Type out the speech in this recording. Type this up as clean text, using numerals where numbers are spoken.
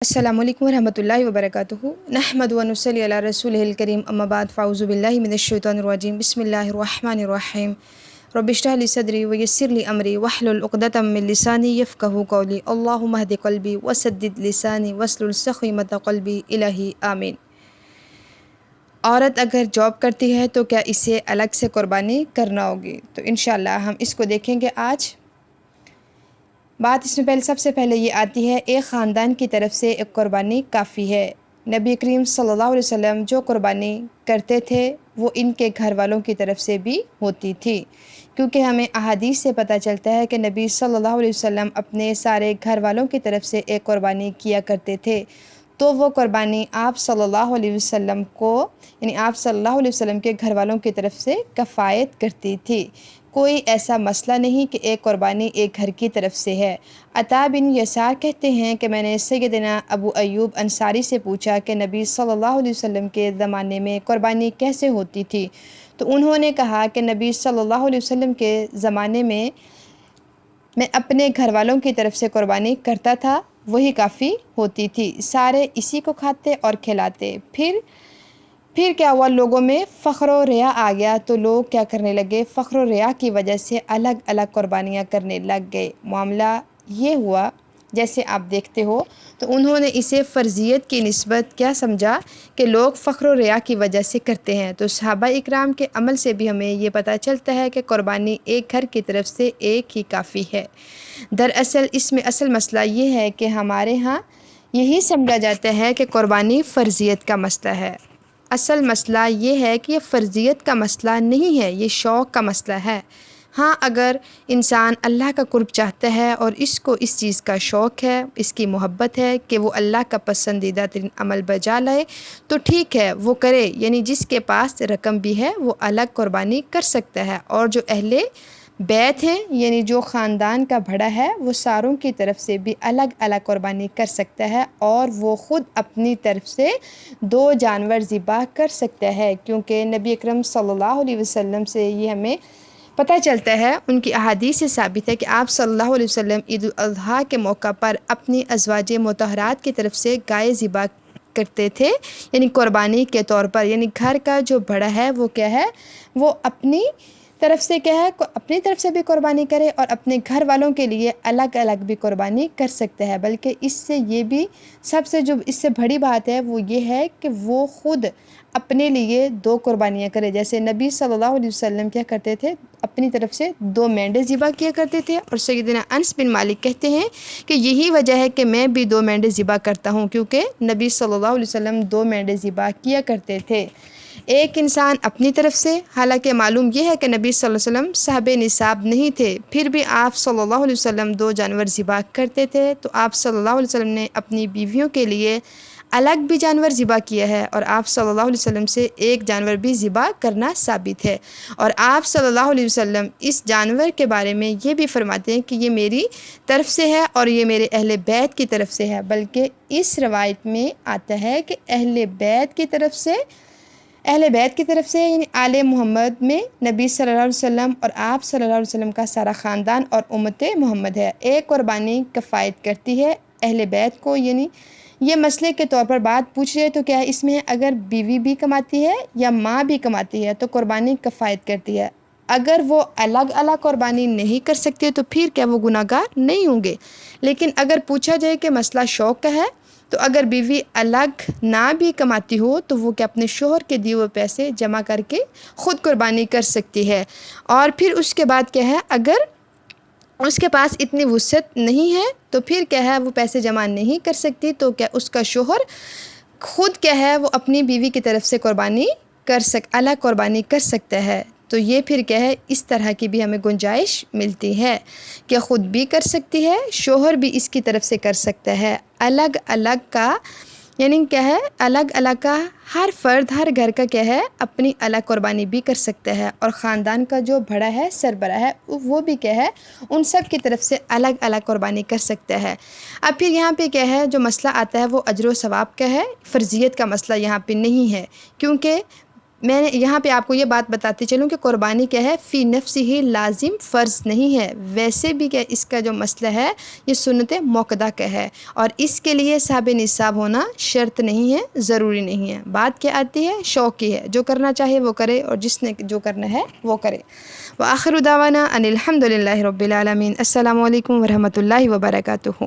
السلام علیکم ورحمۃ اللہ وبرکاتہ نحمد و نصلی علی رسولہ الکریم اما بعد فاعوذ باللہ من الشیطان الرجیم بسم اللہ الرحمن الرحیم رب اشرح لی صدری ویسر لی امری واحلل عقدۃ من لسانی یفقہوا قولی اللہم اہد قلبی وسدد لسانی واسلل سخیمۃ قلبی الہی آمین۔ عورت اگر جاب کرتی ہے تو کیا اسے الگ سے قربانی کرنا ہوگی؟ تو انشاءاللہ ہم اس کو دیکھیں گے آج۔ بات اس میں سب سے پہلے یہ آتی ہے، ایک خاندان کی طرف سے ایک قربانی کافی ہے۔ نبی کریم صلی اللہ علیہ وسلم جو قربانی کرتے تھے وہ ان کے گھر والوں کی طرف سے بھی ہوتی تھی، کیونکہ ہمیں احادیث سے پتہ چلتا ہے کہ نبی صلی اللہ علیہ وسلم اپنے سارے گھر والوں کی طرف سے ایک قربانی کیا کرتے تھے، تو وہ قربانی آپ صلی اللہ علیہ وسلم کو آپ صلی اللہ علیہ وسلم کے گھر والوں کی طرف سے کفایت کرتی تھی۔ کوئی ایسا مسئلہ نہیں کہ ایک قربانی ایک گھر کی طرف سے ہے۔ عطا بن یسار کہتے ہیں کہ میں نے سیدنا ابو ایوب انصاری سے پوچھا کہ نبی صلی اللہ علیہ وسلم کے زمانے میں قربانی کیسے ہوتی تھی؟ تو انہوں نے کہا کہ نبی صلی اللہ علیہ وسلم کے زمانے میں اپنے گھر والوں کی طرف سے قربانی کرتا تھا، وہی کافی ہوتی تھی، سارے اسی کو کھاتے اور کھلاتے۔ پھر کیا ہوا، لوگوں میں فخر و ریا آ گیا، تو لوگ کیا کرنے لگے، فخر و ریا کی وجہ سے الگ الگ قربانیاں کرنے لگ گئے۔ معاملہ یہ ہوا جیسے آپ دیکھتے ہو، تو انہوں نے اسے فرضیت کی نسبت کیا سمجھا کہ لوگ فخر و ریا کی وجہ سے کرتے ہیں۔ تو صحابہ اکرام کے عمل سے بھی ہمیں یہ پتہ چلتا ہے کہ قربانی ایک گھر کی طرف سے ایک ہی کافی ہے۔ دراصل اس میں اصل مسئلہ یہ ہے کہ ہمارے ہاں یہی سمجھا جاتا ہے کہ قربانی فرضیت کا مسئلہ ہے۔ اصل مسئلہ یہ ہے کہ یہ فرضیت کا مسئلہ نہیں ہے، یہ شوق کا مسئلہ ہے۔ ہاں، اگر انسان اللہ کا قرب چاہتا ہے اور اس کو اس چیز کا شوق ہے، اس کی محبت ہے کہ وہ اللہ کا پسندیدہ ترین عمل بجا لائے، تو ٹھیک ہے، وہ کرے، جس کے پاس رقم بھی ہے وہ الگ قربانی کر سکتا ہے، اور جو اہل بیت ہیں جو خاندان کا بڑا ہے وہ ساروں کی طرف سے بھی الگ الگ قربانی کر سکتا ہے، اور وہ خود اپنی طرف سے 2 جانور ذبح کر سکتا ہے، کیونکہ نبی اکرم صلی اللہ علیہ وسلم سے یہ ہمیں پتہ چلتا ہے، ان کی احادیث سے ثابت ہے کہ آپ صلی اللہ علیہ وسلم عید الاضحیٰ کے موقع پر اپنی ازواج مطہرات کی طرف سے گائے ذبح کرتے تھے، قربانی کے طور پر۔ گھر کا جو بڑا ہے وہ کیا ہے، وہ اپنی طرف سے کیا ہے، اپنی طرف سے بھی قربانی کرے اور اپنے گھر والوں کے لیے الگ الگ بھی قربانی کر سکتا ہے۔ بلکہ اس سے یہ بھی اس سے بڑی بات ہے وہ یہ ہے کہ وہ خود اپنے لیے 2 قربانیاں کرے۔ جیسے نبی صلی اللہ علیہ وسلم کیا کرتے تھے، اپنی طرف سے 2 مینڈے ذبح کیا کرتے تھے، اور سیدنا انس بن مالک کہتے ہیں کہ یہی وجہ ہے کہ میں بھی 2 مینڈے ذبح کرتا ہوں، کیونکہ نبی صلی اللہ علیہ وسلم 2 مینڈے ذبح کیا کرتے تھے۔ ایک انسان اپنی طرف سے، حالانکہ معلوم یہ ہے کہ نبی صلی اللہ علیہ وسلم صاحب نصاب نہیں تھے، پھر بھی آپ صلی اللہ علیہ وسلم 2 جانور ذبح کرتے تھے، تو آپ صلی اللہ علیہ وسلم نے اپنی بیویوں کے لیے الگ بھی جانور ذبح کیا ہے، اور آپ صلی اللہ علیہ وسلم سے ایک جانور بھی ذبح کرنا ثابت ہے۔ اور آپ صلی اللہ علیہ وسلم اس جانور کے بارے میں یہ بھی فرماتے ہیں کہ یہ میری طرف سے ہے اور یہ میرے اہل بیت کی طرف سے ہے، بلکہ اس روایت میں آتا ہے کہ اہل بیت کی طرف سے آل محمد میں نبی صلی اللہ علیہ وسلم اور آپ صلی اللہ علیہ وسلم کا سارا خاندان اور امت محمد ہے۔ ایک قربانی کفایت کرتی ہے اہل بیت کو، یہ مسئلے کے طور پر بات پوچھ رہے تو کیا ہے اس میں، اگر بیوی بھی کماتی ہے یا ماں بھی کماتی ہے تو قربانی کفایت کرتی ہے۔ اگر وہ الگ الگ قربانی نہیں کر سکتے تو پھر کیا وہ گناہ گار نہیں ہوں گے؟ لیکن اگر پوچھا جائے کہ مسئلہ شوق کا ہے، تو اگر بیوی الگ نہ بھی کماتی ہو تو وہ کیا اپنے شوہر کے دیے ہوئے پیسے جمع کر کے خود قربانی کر سکتی ہے۔ اور پھر اس کے بعد کیا ہے، اگر اس کے پاس اتنی وسعت نہیں ہے تو پھر کیا ہے، وہ پیسے جمع نہیں کر سکتی، تو کیا اس کا شوہر خود کیا ہے وہ اپنی بیوی کی طرف سے الگ قربانی کر سکتا ہے۔ تو یہ پھر کیا ہے، اس طرح کی بھی ہمیں گنجائش ملتی ہے کہ خود بھی کر سکتی ہے، شوہر بھی اس کی طرف سے کر سکتا ہے۔ الگ الگ کا کیا ہے، الگ الگ کا ہر فرد، ہر گھر کا کیا ہے، اپنی الگ قربانی بھی کر سکتا ہے، اور خاندان کا جو بڑا ہے، سربراہ ہے، وہ بھی کیا ہے، ان سب کی طرف سے الگ الگ قربانی کر سکتا ہے۔ اب پھر یہاں پہ کیا ہے، جو مسئلہ آتا ہے وہ اجر و ثواب کا ہے، فرضیت کا مسئلہ یہاں پہ نہیں ہے، کیونکہ میں نے یہاں پہ آپ کو یہ بات بتاتی چلوں کہ قربانی کیا ہے، فی نفسی ہی لازم فرض نہیں ہے، ویسے بھی کہ اس کا جو مسئلہ ہے یہ سنت موقدہ کا ہے، اور اس کے لیے صاحب نصاب ہونا شرط نہیں ہے، ضروری نہیں ہے۔ بات کیا آتی ہے، شوق کی ہے، جو کرنا چاہے وہ کرے اور جس نے جو کرنا ہے وہ کرے۔ وآخر دعوانا ان الحمد للہ رب العالمین۔ السلام علیکم ورحمۃ اللہ وبرکاتہ۔